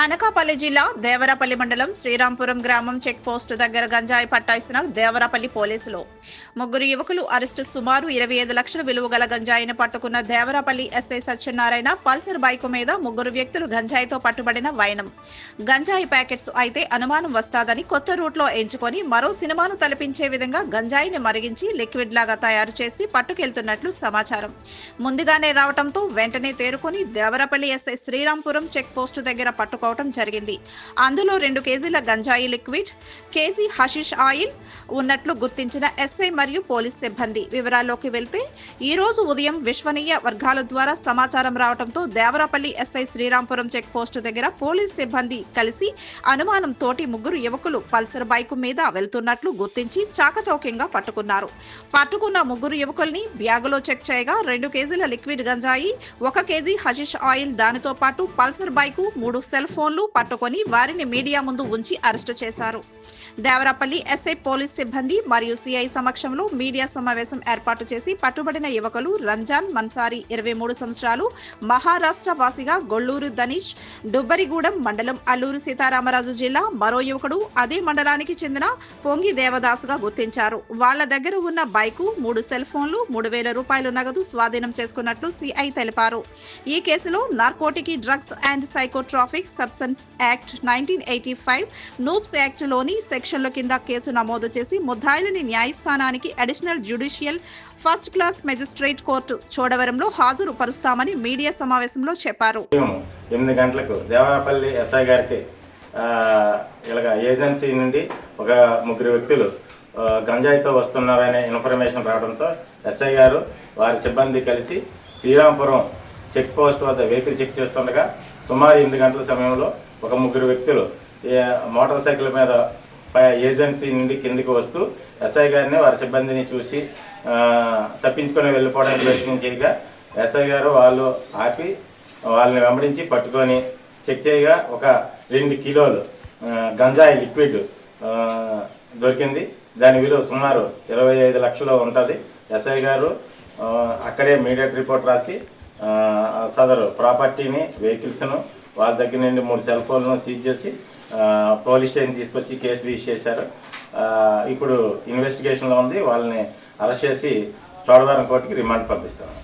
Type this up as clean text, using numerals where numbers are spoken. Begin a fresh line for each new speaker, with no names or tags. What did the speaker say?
అనకాపల్లి జిల్లా దేవరాపల్లి మండలం శ్రీరాంపురం గ్రామం చెక్ పోస్టు దగ్గర గంజాయి పట్టాయిసిన దేవరాపల్లి పోలీసులు. ముగ్గురు యువకులు అరెస్టు. సుమారు 25 లక్షల విలువ గల గంజాయిని పట్టుకున్న Devarapalli SI Satyanarayana Pulsar bike మీద ముగ్గురు వ్యక్తులు గంజాయితో పట్టుబడిన వైనం. గంజాయి ప్యాకెట్స్ అయితే అనుమానం వస్తాదని కొత్త రూట్లో ఎంచుకొని మరో సినిమాను తలపించే విధంగా గంజాయిని మరిగించి లిక్విడ్ లాగా తయారు చేసి పట్టుకెళ్తున్నట్లు సమాచారం. ముందుగానే రావడంతో వెంటనే తేరుకొని Devarapalli SI Srirampuram check post దగ్గర పట్టుకోవడం జరిగింది. అందులో 2 కేజీల గంజాయి లిక్విడ్, కేజీ హషిష్ ఆయిల్ ఉన్నట్లు గుర్తించిన ఎస్ఐ మరియు పోలీస్ సిబ్బంది. వివరాల్లోకి వెళ్తే ఈ రోజు ఉదయం విశ్వనీయ వర్గాల ద్వారా సమాచారం రావడంతో Devarapalli SI Srirampuram check post దగ్గర పోలీస్ సిబ్బంది కలిసి అనుమానం తోటి ముగ్గురు యువకులు పల్సర్ బైకు మీద వెళ్తున్నట్లు గుర్తించి చాకచౌక్యంగా పట్టుకున్నారు. పట్టుకున్న ముగ్గురు యువకుల్ని బ్యాగులో చెక్ చేయగా 2 కేజీల లిక్విడ్ గంజాయి, 1 కేజీ హషిష్ ఆయిల్, దానితో పాటు పల్సర్ బైకు, 3 సెల్ ఫోన్లు పట్టుకొని వారిని మీడియా ముందు ఉంచి అరెస్టు చేశారు. దేవరాపల్లి ఎస్ఐ, పోలీస్ సిబ్బంది మరియు సిఐ సమక్షంలో మీడియా సమావేశం ఏర్పాటు చేసి పట్టుబడిన యువకులు రంజాన్ మన్సారి 23 సంవత్సరాలు, మహారాష్ట్ర వాసిగా గొల్లూరు ధనీష్, డుబ్బరిగూడెం మండలం, అల్లూరు సీతారామరాజు జిల్లా. మరో యువకుడు అదే మండలానికి చెందిన పొంగి దేవదాసుగా గుర్తించారు. వాళ్ల దగ్గర ఉన్న బైకు, 3 సెల్ ఫోన్లు, 3,000 రూపాయలు నగదు స్వాధీనం చేసుకున్నట్లు సిఐ తెలిపారు. ఈ కేసులో narcotic drugs and psychotropic substances act 1985, నూప్స్ యాక్ట్ లోని సెక్షన్ల కింద కేసు నమోదు చేసి ముద్దాయిలని న్యాయస్థానానికి additional judicial first class magistrate court చోడవరంలో హాజరు పరుస్తామని మీడియా సమావేశంలో చెప్పారు.
8 గంటలకు దేవరాపల్లి ఎస్ఐ గారికి ఇలాగ ఏజెన్సీ నుండి ఒక ముగ్గురు వ్యక్తులు గంజాయితో వస్తున్నారనే ఇన్ఫర్మేషన్ రావడంతో ఎస్ఐ గారు వారి సిబ్బంది కలిసి శ్రీరాంపురం చెక్ పోస్ట్ వద్ద వెహికల్ చెక్ చేస్తుండగా సుమారు 8 గంటల సమయంలో ఒక ముగ్గురు వ్యక్తులు మోటార్ సైకిల్ మీద ఏజెన్సీ నుండి కిందికి వస్తూ ఎస్ఐ గారిని వారి సిబ్బందిని చూసి తప్పించుకొని వెళ్ళిపోవడానికి ప్రయత్నం చేయగా ఎస్ఐ గారు వాళ్ళు ఆపి వాళ్ళని వెంబడించి పట్టుకొని చెక్ చేయగా ఒక 2 కిలోలు గంజాయి లిక్విడ్ దొరికింది. దాని విలువ సుమారు 25 లక్షలు ఉంటుంది. ఎస్ఐ గారు అక్కడే ఇమీడియట్ రిపోర్ట్ రాసి సదరు ప్రాపర్టీని, వెహికల్స్ను, వాళ్ళ దగ్గర నుండి 3 సెల్ ఫోన్లను సీజ్ చేసి పోలీస్ స్టేషన్ తీసుకొచ్చి కేసు రిజిస్టర్ చేశారు. ఇప్పుడు ఇన్వెస్టిగేషన్లో ఉంది. వాళ్ళని అరెస్ట్ చేసి చోడవరం కోర్టుకి రిమాండ్ పంపిస్తాము.